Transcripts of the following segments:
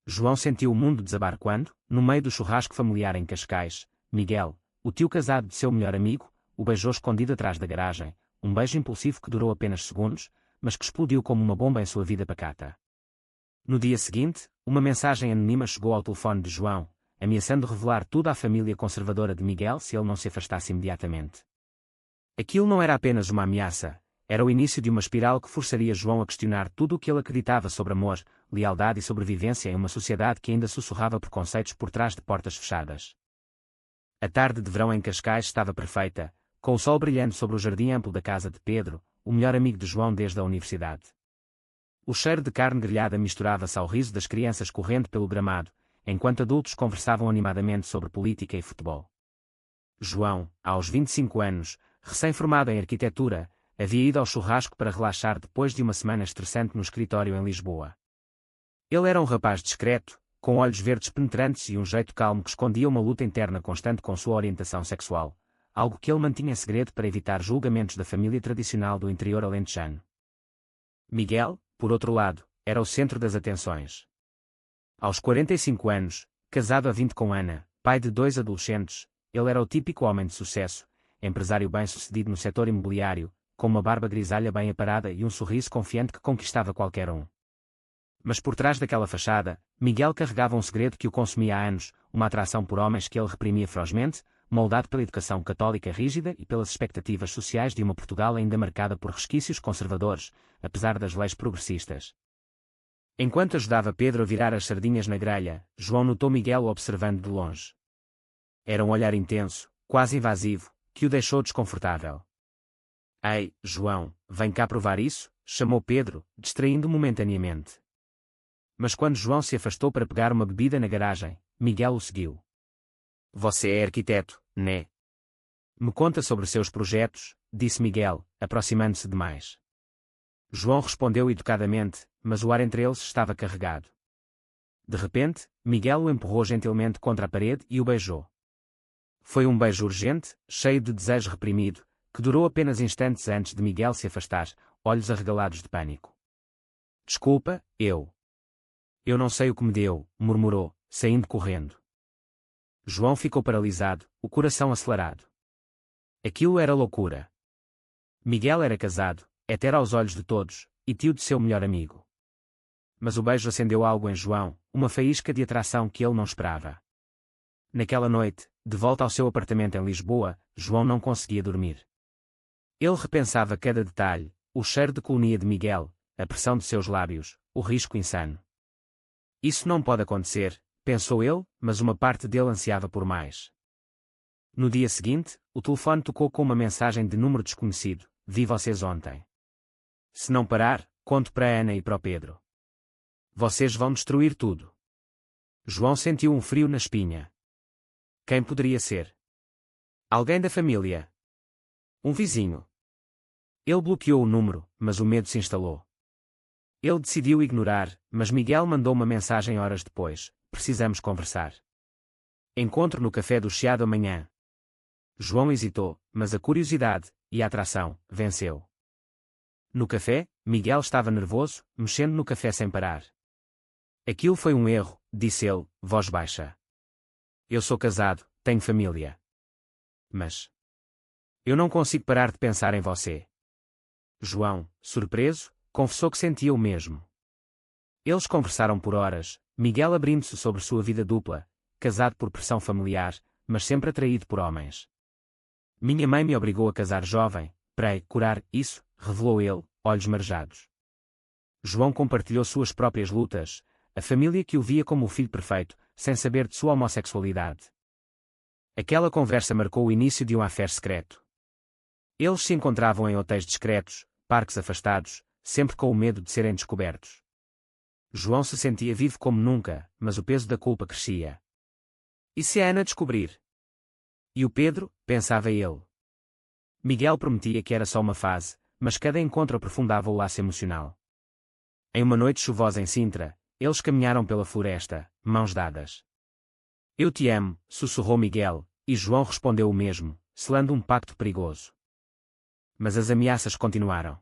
João sentiu o mundo desabar quando, no meio do churrasco familiar em Cascais, Miguel, o tio casado de seu melhor amigo, o beijou escondido atrás da garagem, um beijo impulsivo que durou apenas segundos, mas que explodiu como uma bomba em sua vida pacata. No dia seguinte, uma mensagem anônima chegou ao telefone de João, ameaçando revelar tudo à família conservadora de Miguel se ele não se afastasse imediatamente. Aquilo não era apenas uma ameaça, era o início de uma espiral que forçaria João a questionar tudo o que ele acreditava sobre amor, lealdade e sobrevivência em uma sociedade que ainda sussurrava preconceitos por trás de portas fechadas. A tarde de verão em Cascais estava perfeita, com o sol brilhando sobre o jardim amplo da casa de Pedro, o melhor amigo de João desde a universidade. O cheiro de carne grelhada misturava-se ao riso das crianças correndo pelo gramado, enquanto adultos conversavam animadamente sobre política e futebol. João, aos 25 anos, recém-formado em arquitetura, havia ido ao churrasco para relaxar depois de uma semana estressante no escritório em Lisboa. Ele era um rapaz discreto, com olhos verdes penetrantes e um jeito calmo que escondia uma luta interna constante com sua orientação sexual, algo que ele mantinha em segredo para evitar julgamentos da família tradicional do interior alentejano. Miguel, por outro lado, era o centro das atenções. Aos 45 anos, casado há 20 com Ana, pai de 2 adolescentes, ele era o típico homem de sucesso, empresário bem-sucedido no setor imobiliário, com uma barba grisalha bem aparada e um sorriso confiante que conquistava qualquer um. Mas por trás daquela fachada, Miguel carregava um segredo que o consumia há anos, uma atração por homens que ele reprimia ferozmente, moldado pela educação católica rígida e pelas expectativas sociais de uma Portugal ainda marcada por resquícios conservadores, apesar das leis progressistas. Enquanto ajudava Pedro a virar as sardinhas na grelha, João notou Miguel observando de longe. Era um olhar intenso, quase invasivo, que o deixou desconfortável. Ei, João, vem cá provar isso, chamou Pedro, distraindo momentaneamente. Mas quando João se afastou para pegar uma bebida na garagem, Miguel o seguiu. Você é arquiteto, né? Me conta sobre seus projetos, disse Miguel, aproximando-se demais. João respondeu educadamente, mas o ar entre eles estava carregado. De repente, Miguel o empurrou gentilmente contra a parede e o beijou. Foi um beijo urgente, cheio de desejo reprimido, que durou apenas instantes antes de Miguel se afastar, olhos arregalados de pânico. Desculpa, eu não sei o que me deu, murmurou, saindo correndo. João ficou paralisado, o coração acelerado. Aquilo era loucura. Miguel era casado, hetero aos olhos de todos, e tio de seu melhor amigo. Mas o beijo acendeu algo em João, uma faísca de atração que ele não esperava. Naquela noite, de volta ao seu apartamento em Lisboa, João não conseguia dormir. Ele repensava cada detalhe, o cheiro de colonia de Miguel, a pressão de seus lábios, o risco insano. Isso não pode acontecer, pensou ele, mas uma parte dele ansiava por mais. No dia seguinte, o telefone tocou com uma mensagem de número desconhecido: vi vocês ontem. Se não parar, conto para a Ana e para o Pedro. Vocês vão destruir tudo. João sentiu um frio na espinha. Quem poderia ser? Alguém da família? Um vizinho? Ele bloqueou o número, mas o medo se instalou. Ele decidiu ignorar, mas Miguel mandou uma mensagem horas depois: precisamos conversar. Encontro no café do Chiado amanhã. João hesitou, mas a curiosidade, e a atração, venceu. No café, Miguel estava nervoso, mexendo no café sem parar. Aquilo foi um erro, disse ele, voz baixa. Eu sou casado, tenho família. Mas eu não consigo parar de pensar em você. João, surpreso, confessou que sentia o mesmo. Eles conversaram por horas, Miguel abrindo-se sobre sua vida dupla, casado por pressão familiar, mas sempre atraído por homens. Minha mãe me obrigou a casar jovem, para curar isso, revelou ele, olhos marejados. João compartilhou suas próprias lutas, a família que o via como o filho perfeito, sem saber de sua homossexualidade. Aquela conversa marcou o início de um affaire secreto. Eles se encontravam em hotéis discretos, parques afastados, sempre com o medo de serem descobertos. João se sentia vivo como nunca, mas o peso da culpa crescia. E se a Ana descobrir? E o Pedro, pensava ele. Miguel prometia que era só uma fase, mas cada encontro aprofundava o laço emocional. Em uma noite chuvosa em Sintra, eles caminharam pela floresta, mãos dadas. Eu te amo, sussurrou Miguel, e João respondeu o mesmo, selando um pacto perigoso. Mas as ameaças continuaram.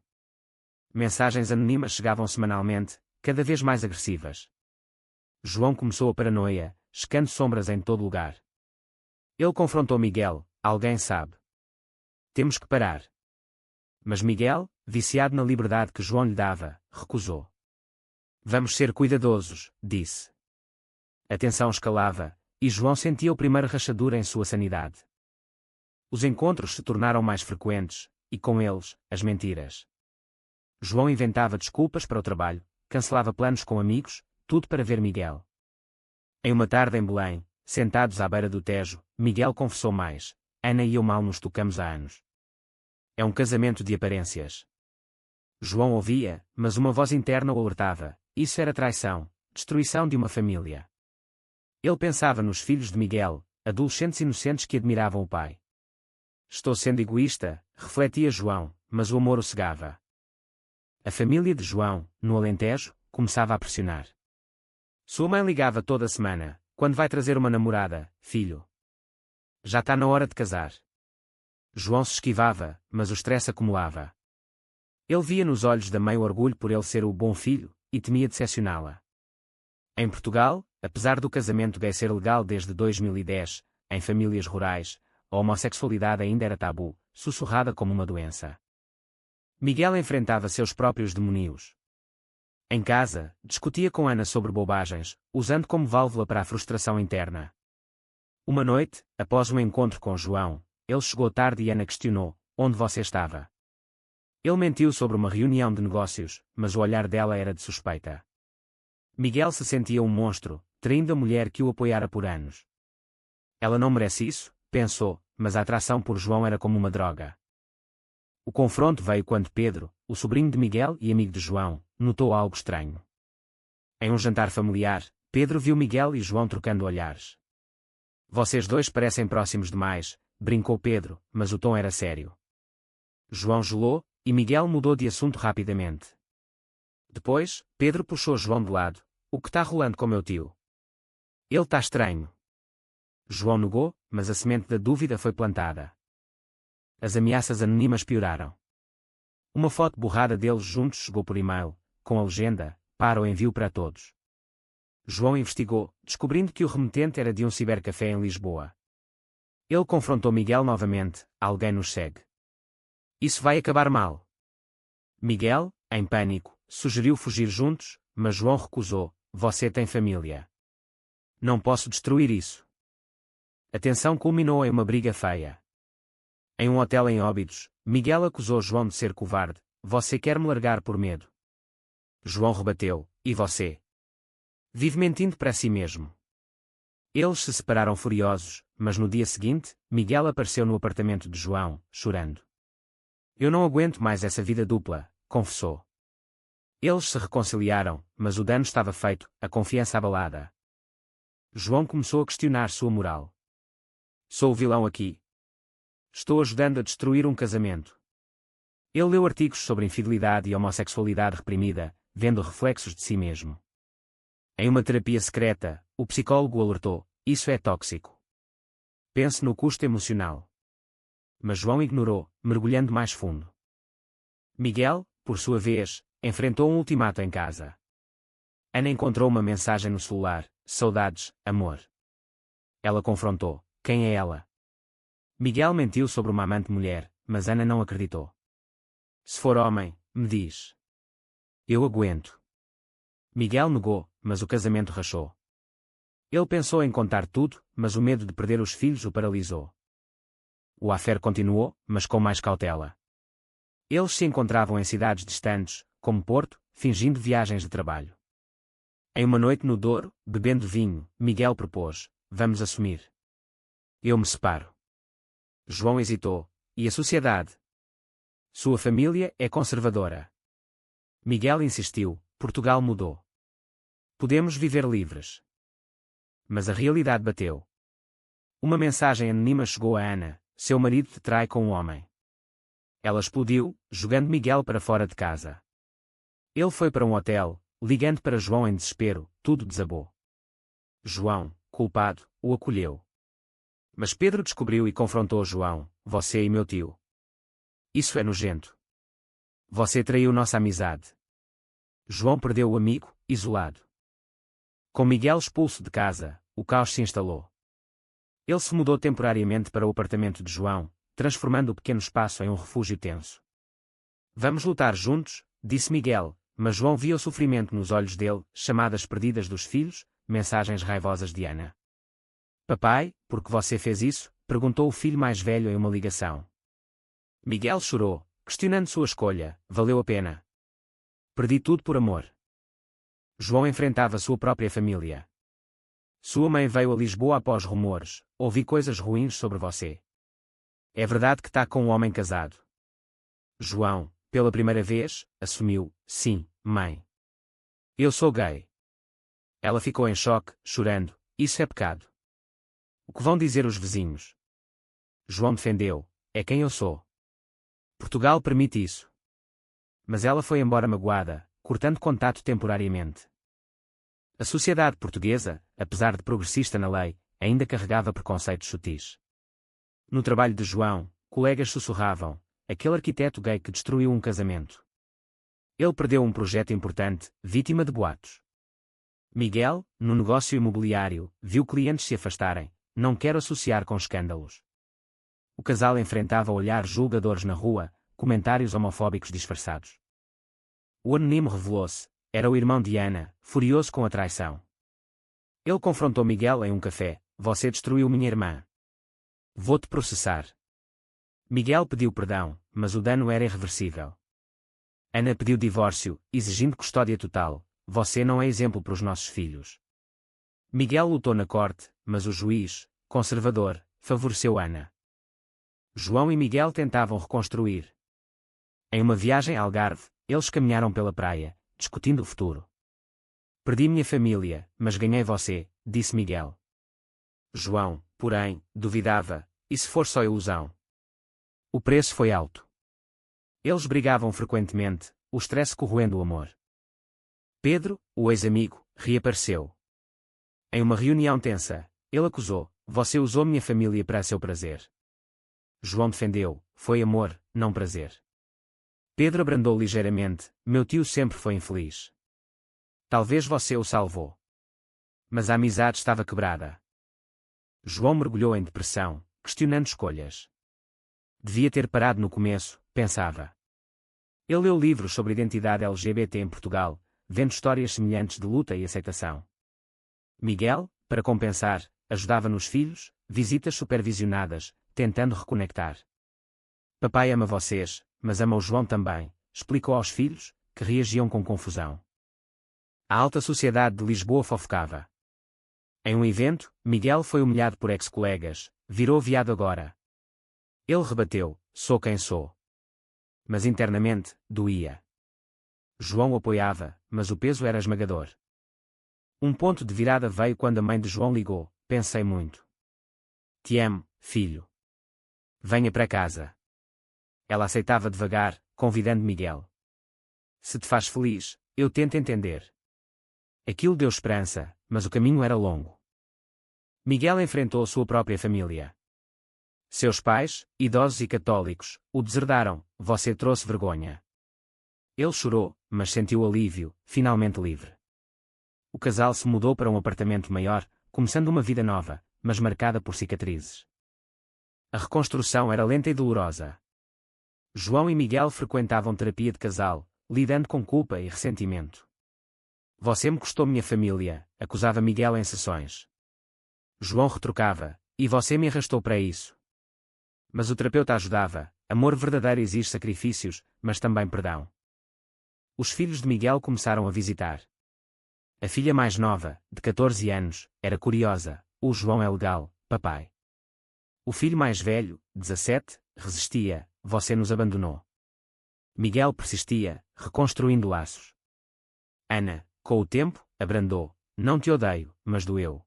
Mensagens anônimas chegavam semanalmente, cada vez mais agressivas. João começou a paranoia, checando sombras em todo lugar. Ele confrontou Miguel: alguém sabe. Temos que parar. Mas Miguel, viciado na liberdade que João lhe dava, recusou. Vamos ser cuidadosos, disse. A tensão escalava, e João sentia a primeira rachadura em sua sanidade. Os encontros se tornaram mais frequentes, e com eles, as mentiras. João inventava desculpas para o trabalho, cancelava planos com amigos, tudo para ver Miguel. Em uma tarde em Belém, sentados à beira do Tejo, Miguel confessou mais: Ana e eu mal nos tocamos há anos. É um casamento de aparências. João ouvia, mas uma voz interna o alertava: isso era traição, destruição de uma família. Ele pensava nos filhos de Miguel, adolescentes inocentes que admiravam o pai. Estou sendo egoísta, refletia João, mas o amor o cegava. A família de João, no Alentejo, começava a pressionar. Sua mãe ligava toda semana: quando vai trazer uma namorada, filho? Já está na hora de casar. João se esquivava, mas o stress acumulava. Ele via nos olhos da mãe o orgulho por ele ser o bom filho, e temia decepcioná-la. Em Portugal, apesar do casamento gay ser legal desde 2010, em famílias rurais, a homossexualidade ainda era tabu, sussurrada como uma doença. Miguel enfrentava seus próprios demónios. Em casa, discutia com Ana sobre bobagens, usando como válvula para a frustração interna. Uma noite, após um encontro com João, ele chegou tarde e Ana questionou: onde você estava? Ele mentiu sobre uma reunião de negócios, mas o olhar dela era de suspeita. Miguel se sentia um monstro, traindo a mulher que o apoiara por anos. Ela não merece isso, pensou, mas a atração por João era como uma droga. O confronto veio quando Pedro, o sobrinho de Miguel e amigo de João, notou algo estranho. Em um jantar familiar, Pedro viu Miguel e João trocando olhares. Vocês dois parecem próximos demais, brincou Pedro, mas o tom era sério. João gelou, e Miguel mudou de assunto rapidamente. Depois, Pedro puxou João de lado: o que está rolando com meu tio? Ele está estranho. João negou, mas a semente da dúvida foi plantada. As ameaças anônimas pioraram. Uma foto borrada deles juntos chegou por e-mail, com a legenda: para o envio para todos. João investigou, descobrindo que o remetente era de um cibercafé em Lisboa. Ele confrontou Miguel novamente: alguém nos segue. Isso vai acabar mal. Miguel, em pânico, sugeriu fugir juntos, mas João recusou: você tem família. Não posso destruir isso. A tensão culminou em uma briga feia. Em um hotel em Óbidos, Miguel acusou João de ser covarde: você quer me largar por medo. João rebateu: e você? Vive mentindo para si mesmo. Eles se separaram furiosos, mas no dia seguinte, Miguel apareceu no apartamento de João, chorando. Eu não aguento mais essa vida dupla, confessou. Eles se reconciliaram, mas o dano estava feito, a confiança abalada. João começou a questionar sua moral. Sou o vilão aqui. Estou ajudando a destruir um casamento. Ele leu artigos sobre infidelidade e homossexualidade reprimida, vendo reflexos de si mesmo. Em uma terapia secreta, o psicólogo alertou: isso é tóxico. Pense no custo emocional. Mas João ignorou, mergulhando mais fundo. Miguel, por sua vez, enfrentou um ultimato em casa. Ana encontrou uma mensagem no celular: saudades, amor. Ela confrontou: quem é ela? Miguel mentiu sobre uma amante mulher, mas Ana não acreditou. Se for homem, me diz. Eu aguento. Miguel negou, mas o casamento rachou. Ele pensou em contar tudo, mas o medo de perder os filhos o paralisou. O affaire continuou, mas com mais cautela. Eles se encontravam em cidades distantes, como Porto, fingindo viagens de trabalho. Em uma noite no Douro, bebendo vinho, Miguel propôs: vamos assumir. Eu me separo. João hesitou: e a sociedade? Sua família é conservadora. Miguel insistiu: Portugal mudou. Podemos viver livres. Mas a realidade bateu. Uma mensagem anônima chegou a Ana: seu marido te trai com um homem. Ela explodiu, jogando Miguel para fora de casa. Ele foi para um hotel, ligando para João em desespero, tudo desabou. João, culpado, o acolheu. Mas Pedro descobriu e confrontou João: você e meu tio. Isso é nojento. Você traiu nossa amizade. João perdeu o amigo, isolado. Com Miguel expulso de casa, o caos se instalou. Ele se mudou temporariamente para o apartamento de João, transformando o pequeno espaço em um refúgio tenso. Vamos lutar juntos, disse Miguel, mas João via o sofrimento nos olhos dele, chamadas perdidas dos filhos, mensagens raivosas de Ana. Papai, por que você fez isso? Perguntou o filho mais velho em uma ligação. Miguel chorou, questionando sua escolha. Valeu a pena. Perdi tudo por amor. João enfrentava sua própria família. Sua mãe veio a Lisboa após rumores. Ouvi coisas ruins sobre você. É verdade que está com um homem casado? João, pela primeira vez, assumiu: sim, mãe. Eu sou gay. Ela ficou em choque, chorando. Isso é pecado. O que vão dizer os vizinhos? João defendeu: é quem eu sou. Portugal permite isso. Mas ela foi embora magoada, cortando contato temporariamente. A sociedade portuguesa, apesar de progressista na lei, ainda carregava preconceitos sutis. No trabalho de João, colegas sussurravam: aquele arquiteto gay que destruiu um casamento. Ele perdeu um projeto importante, vítima de boatos. Miguel, no negócio imobiliário, viu clientes se afastarem: não quero associar com escândalos. O casal enfrentava olhares julgadores na rua, comentários homofóbicos disfarçados. O anônimo revelou-se: era o irmão de Ana, furioso com a traição. Ele confrontou Miguel em um café: você destruiu minha irmã. Vou-te processar. Miguel pediu perdão, mas o dano era irreversível. Ana pediu divórcio, exigindo custódia total: você não é exemplo para os nossos filhos. Miguel lutou na corte, mas o juiz, conservador, favoreceu Ana. João e Miguel tentavam reconstruir. Em uma viagem a Algarve, eles caminharam pela praia, discutindo o futuro. Perdi minha família, mas ganhei você, disse Miguel. João, porém, duvidava: e se for só ilusão? O preço foi alto. Eles brigavam frequentemente, o estresse corroendo o amor. Pedro, o ex-amigo, reapareceu. Em uma reunião tensa, ele acusou: você usou minha família para seu prazer. João defendeu: foi amor, não prazer. Pedro abrandou ligeiramente: meu tio sempre foi infeliz. Talvez você o salvou. Mas a amizade estava quebrada. João mergulhou em depressão, questionando escolhas. Devia ter parado no começo, pensava. Ele leu livros sobre identidade LGBT em Portugal, vendo histórias semelhantes de luta e aceitação. Miguel, para compensar, ajudava nos filhos, visitas supervisionadas, tentando reconectar. Papai ama vocês, mas ama o João também, explicou aos filhos, que reagiam com confusão. A alta sociedade de Lisboa fofocava. Em um evento, Miguel foi humilhado por ex-colegas: virou viado agora. Ele rebateu: sou quem sou. Mas internamente, doía. João o apoiava, mas o peso era esmagador. Um ponto de virada veio quando a mãe de João ligou: pensei muito. Te amo, filho. Venha para casa. Ela aceitava devagar, convidando Miguel. Se te faz feliz, eu tento entender. Aquilo deu esperança, mas o caminho era longo. Miguel enfrentou sua própria família. Seus pais, idosos e católicos, o deserdaram: você trouxe vergonha. Ele chorou, mas sentiu alívio, finalmente livre. O casal se mudou para um apartamento maior, começando uma vida nova, mas marcada por cicatrizes. A reconstrução era lenta e dolorosa. João e Miguel frequentavam terapia de casal, lidando com culpa e ressentimento. Você me custou minha família, acusava Miguel em sessões. João retrucava: e você me arrastou para isso. Mas o terapeuta ajudava: amor verdadeiro exige sacrifícios, mas também perdão. Os filhos de Miguel começaram a visitar. A filha mais nova, de 14 anos, era curiosa: o João é legal, papai. O filho mais velho, 17, resistia: você nos abandonou. Miguel persistia, reconstruindo laços. Ana, com o tempo, abrandou: não te odeio, mas doeu.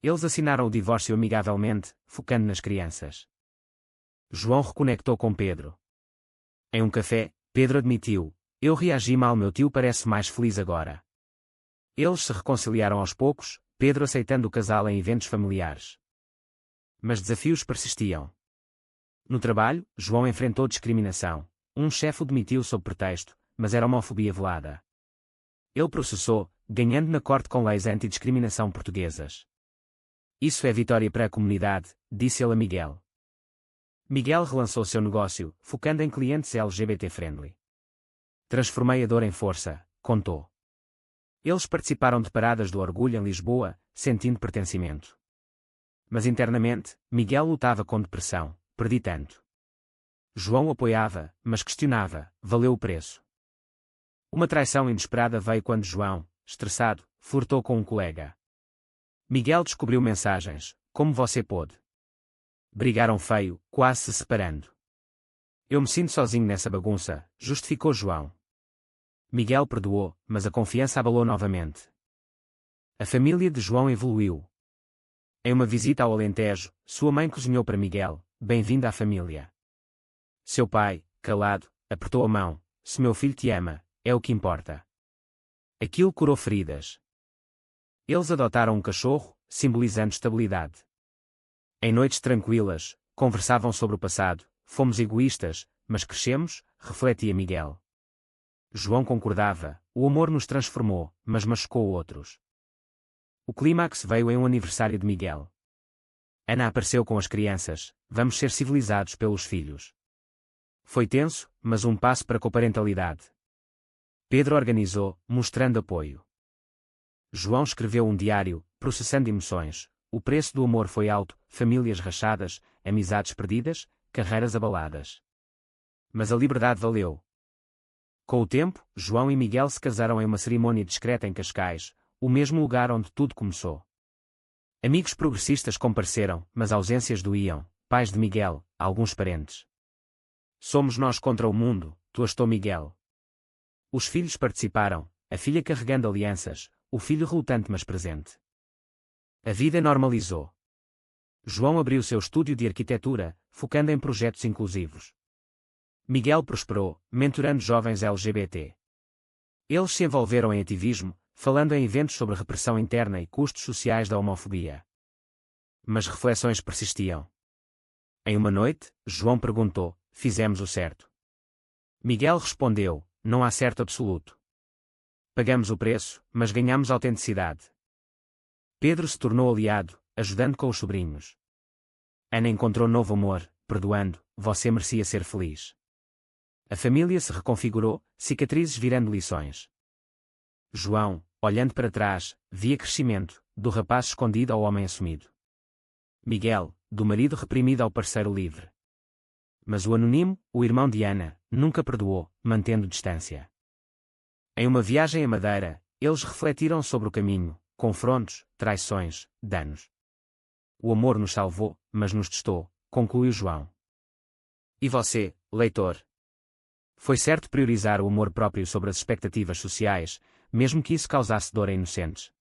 Eles assinaram o divórcio amigavelmente, focando nas crianças. João reconectou com Pedro. Em um café, Pedro admitiu: eu reagi mal, meu tio parece mais feliz agora. Eles se reconciliaram aos poucos, Pedro aceitando o casal em eventos familiares. Mas desafios persistiam. No trabalho, João enfrentou discriminação. Um chefe o demitiu sob pretexto, mas era homofobia velada. Ele processou, ganhando na corte com leis antidiscriminação portuguesas. Isso é vitória para a comunidade, disse ele a Miguel. Miguel relançou seu negócio, focando em clientes LGBT-friendly. Transformei a dor em força, contou. Eles participaram de paradas do orgulho em Lisboa, sentindo pertencimento. Mas internamente, Miguel lutava com depressão, perdi tanto. João apoiava, mas questionava, valeu o preço. Uma traição inesperada veio quando João, estressado, flertou com um colega. Miguel descobriu mensagens, como você pôde. Brigaram feio, quase se separando. Eu me sinto sozinho nessa bagunça, justificou João. Miguel perdoou, mas a confiança abalou novamente. A família de João evoluiu. Em uma visita ao Alentejo, sua mãe cozinhou para Miguel, bem-vindo à família. Seu pai, calado, apertou a mão, se meu filho te ama, é o que importa. Aquilo curou feridas. Eles adotaram um cachorro, simbolizando estabilidade. Em noites tranquilas, conversavam sobre o passado, fomos egoístas, mas crescemos, refletia Miguel. João concordava, o amor nos transformou, mas machucou outros. O clímax veio em um aniversário de Miguel. Ana apareceu com as crianças, vamos ser civilizados pelos filhos. Foi tenso, mas um passo para a coparentalidade. Pedro organizou, mostrando apoio. João escreveu um diário, processando emoções. O preço do amor foi alto, famílias rachadas, amizades perdidas, carreiras abaladas. Mas a liberdade valeu. Com o tempo, João e Miguel se casaram em uma cerimônia discreta em Cascais, o mesmo lugar onde tudo começou. Amigos progressistas compareceram, mas ausências doíam, pais de Miguel, alguns parentes. Somos nós contra o mundo, tuastou Miguel. Os filhos participaram, a filha carregando alianças, o filho relutante mas presente. A vida normalizou. João abriu seu estúdio de arquitetura, focando em projetos inclusivos. Miguel prosperou, mentorando jovens LGBT. Eles se envolveram em ativismo, falando em eventos sobre repressão interna e custos sociais da homofobia. Mas reflexões persistiam. Em uma noite, João perguntou, fizemos o certo? Miguel respondeu, não há certo absoluto. Pagamos o preço, mas ganhamos autenticidade. Pedro se tornou aliado, ajudando com os sobrinhos. Ana encontrou novo amor, perdoando, você merecia ser feliz. A família se reconfigurou, cicatrizes virando lições. João, olhando para trás, via crescimento, do rapaz escondido ao homem assumido. Miguel, do marido reprimido ao parceiro livre. Mas o anônimo, o irmão de Ana, nunca perdoou, mantendo distância. Em uma viagem à Madeira, eles refletiram sobre o caminho, confrontos, traições, danos. O amor nos salvou, mas nos testou, concluiu João. E você, leitor? Foi certo priorizar o amor próprio sobre as expectativas sociais, mesmo que isso causasse dor a inocentes.